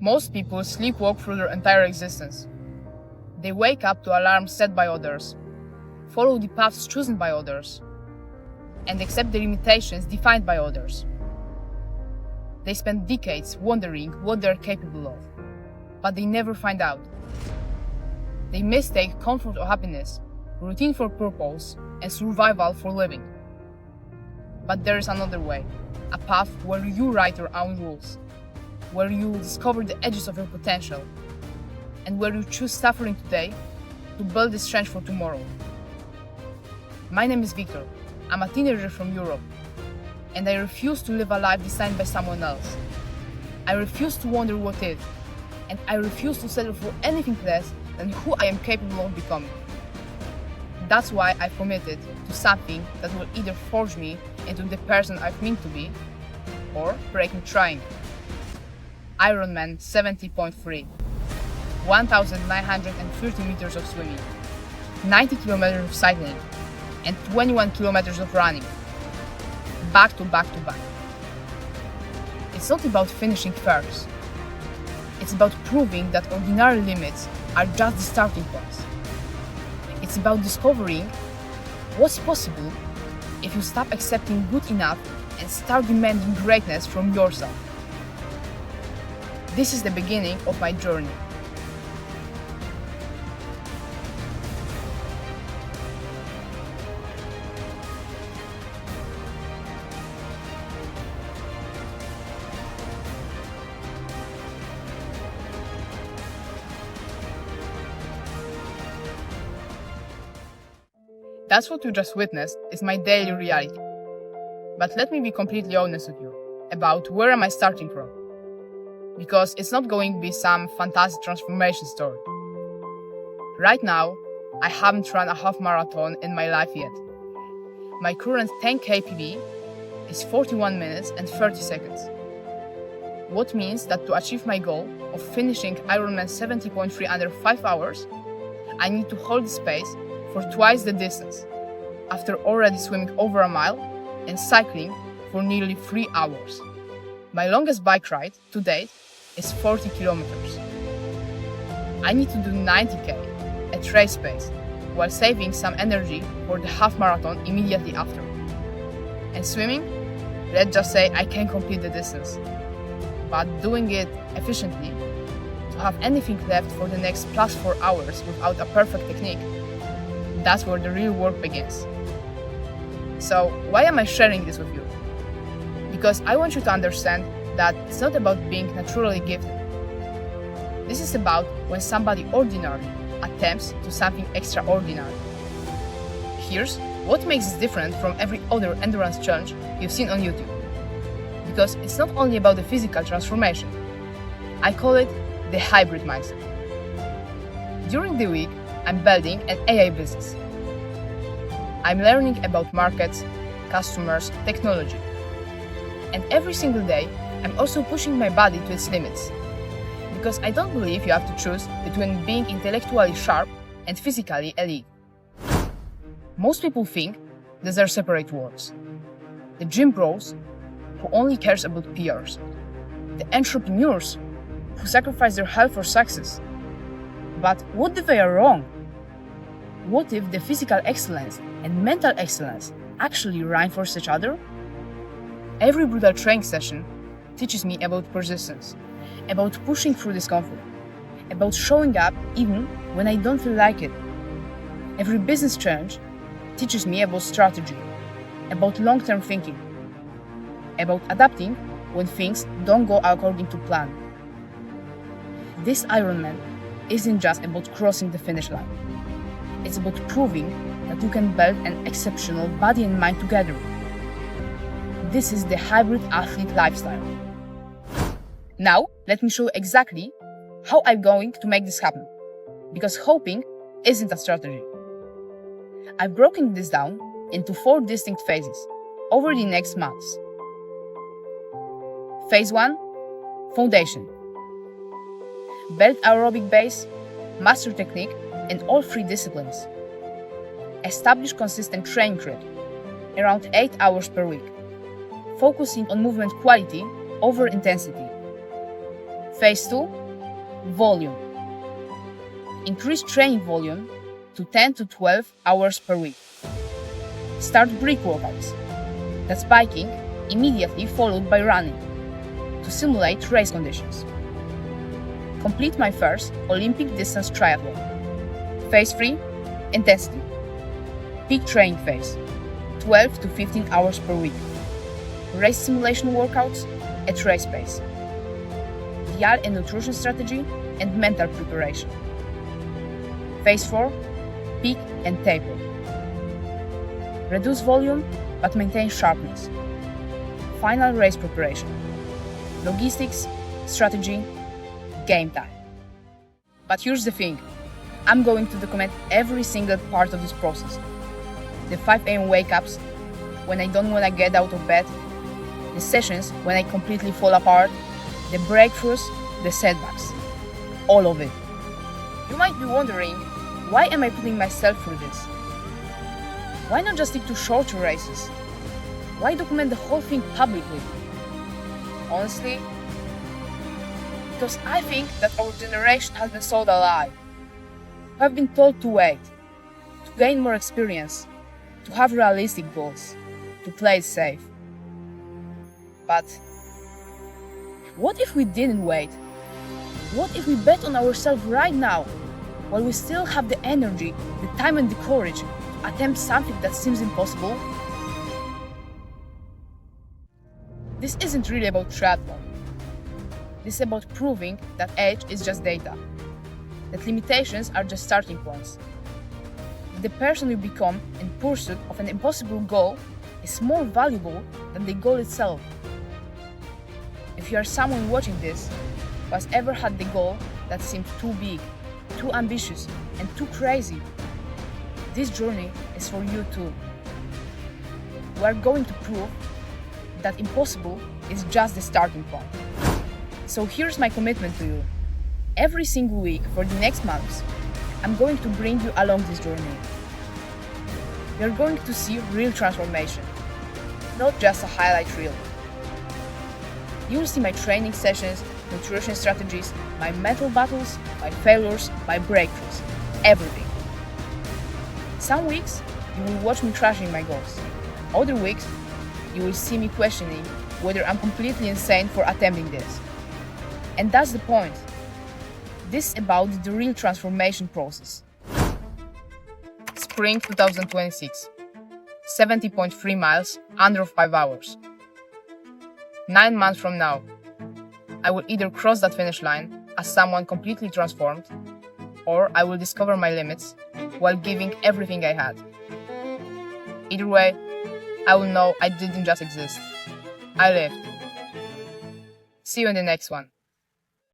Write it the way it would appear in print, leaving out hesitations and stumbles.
Most people sleepwalk through their entire existence. They wake up to alarms set by others, follow the paths chosen by others, and accept the limitations defined by others. They spend decades wondering what they're capable of, but they never find out. They mistake comfort or happiness, routine for purpose, and survival for living. But there is another way, a path where you write your own rules, where you discover the edges of your potential, and where you choose suffering today to build the strength for tomorrow. My name is Wiktor. I'm a teenager from Europe, and I refuse to live a life designed by someone else. I refuse to wonder what if, and I refuse to settle for anything less than who I am capable of becoming. That's why I've committed to something that will either forge me into the person I've meant to be, or break me trying. Ironman 70.3, 1,930 meters of swimming, 90 kilometers of cycling, and 21 kilometers of running, back to back to back. It's not about finishing first. It's about proving that ordinary limits are just the starting points. It's about discovering what's possible if you stop accepting good enough and start demanding greatness from yourself. This is the beginning of my journey. That's what you just witnessed is my daily reality. But let me be completely honest with you about where am I starting from. Because it's not going to be some fantastic transformation story. Right now, I haven't run a half marathon in my life yet. My current 10K PB is 41 minutes and 30 seconds. What means that to achieve my goal of finishing Ironman 70.3 under 5 hours, I need to hold the space for twice the distance, after already swimming over a mile and cycling for nearly 3 hours. My longest bike ride to date is 40 kilometers. I need to do 90k at race pace while saving some energy for the half marathon immediately after. And swimming, let's just say I can complete the distance. But doing it efficiently, to have anything left for the next plus 4 hours without a perfect technique, that's where the real work begins. So why am I sharing this with you? Because I want you to understand that it's not about being naturally gifted. This is about when somebody ordinary attempts to something extraordinary. Here's what makes it different from every other endurance challenge you've seen on YouTube. Because it's not only about the physical transformation. I call it the hybrid mindset. During the week, I'm building an AI business. I'm learning about markets, customers, technology. And every single day, I'm also pushing my body to its limits. Because I don't believe you have to choose between being intellectually sharp and physically elite. Most people think these are separate worlds. The gym bros who only cares about PRs. The entrepreneurs who sacrifice their health for success. But what if they are wrong? What if the physical excellence and mental excellence actually reinforce each other? Every brutal training session teaches me about persistence, about pushing through discomfort, about showing up even when I don't feel like it. Every business challenge teaches me about strategy, about long-term thinking, about adapting when things don't go according to plan. This Ironman isn't just about crossing the finish line. It's about proving that you can build an exceptional body and mind together. This is the hybrid athlete lifestyle. Now, let me show you exactly how I'm going to make this happen. Because hoping isn't a strategy. I've broken this down into 4 distinct phases over the next months. Phase 1, foundation. Build aerobic base, master technique, and all 3 disciplines. Establish consistent training rate, around 8 hours per week, focusing on movement quality over intensity. Phase 2, volume. Increase training volume to 10 to 12 hours per week. Start brick workouts. That's biking, immediately followed by running, to simulate race conditions. Complete my first Olympic distance triathlon. Phase 3, intensity. Peak training phase, 12 to 15 hours per week. Race simulation workouts at race pace. Diet and nutrition strategy and mental preparation. Phase 4, peak and taper. Reduce volume but maintain sharpness. Final race preparation. Logistics, strategy, game time. But here's the thing, I'm going to document every single part of this process. The 5 a.m. wake-ups, when I don't want to get out of bed, the sessions when I completely fall apart, the breakthroughs, the setbacks, all of it. You might be wondering, why am I putting myself through this? Why not just stick to shorter races? Why document the whole thing publicly? Honestly, because I think that our generation has been sold a lie. We have been told to wait, to gain more experience, to have realistic goals, to play it safe. But what if we didn't wait? What if we bet on ourselves right now, while we still have the energy, the time and the courage to attempt something that seems impossible? This isn't really about triathlon. This is about proving that age is just data, that limitations are just starting points. The person you become in pursuit of an impossible goal is more valuable than the goal itself. If you are someone watching this who has ever had the goal that seemed too big, too ambitious, and too crazy, this journey is for you too. We are going to prove that impossible is just the starting point. So here's my commitment to you. Every single week for the next months, I'm going to bring you along this journey. You're going to see real transformation, not just a highlight reel. You'll see my training sessions, nutrition strategies, my mental battles, my failures, my breakthroughs, everything. Some weeks, you will watch me crushing my goals. Other weeks, you will see me questioning whether I'm completely insane for attempting this. And that's the point. This is about the real transformation process. Spring 2026. 70.3 miles, under 5 hours. 9 months from now, I will either cross that finish line as someone completely transformed, or I will discover my limits while giving everything I had. Either way, I will know I didn't just exist. I lived. See you in the next one.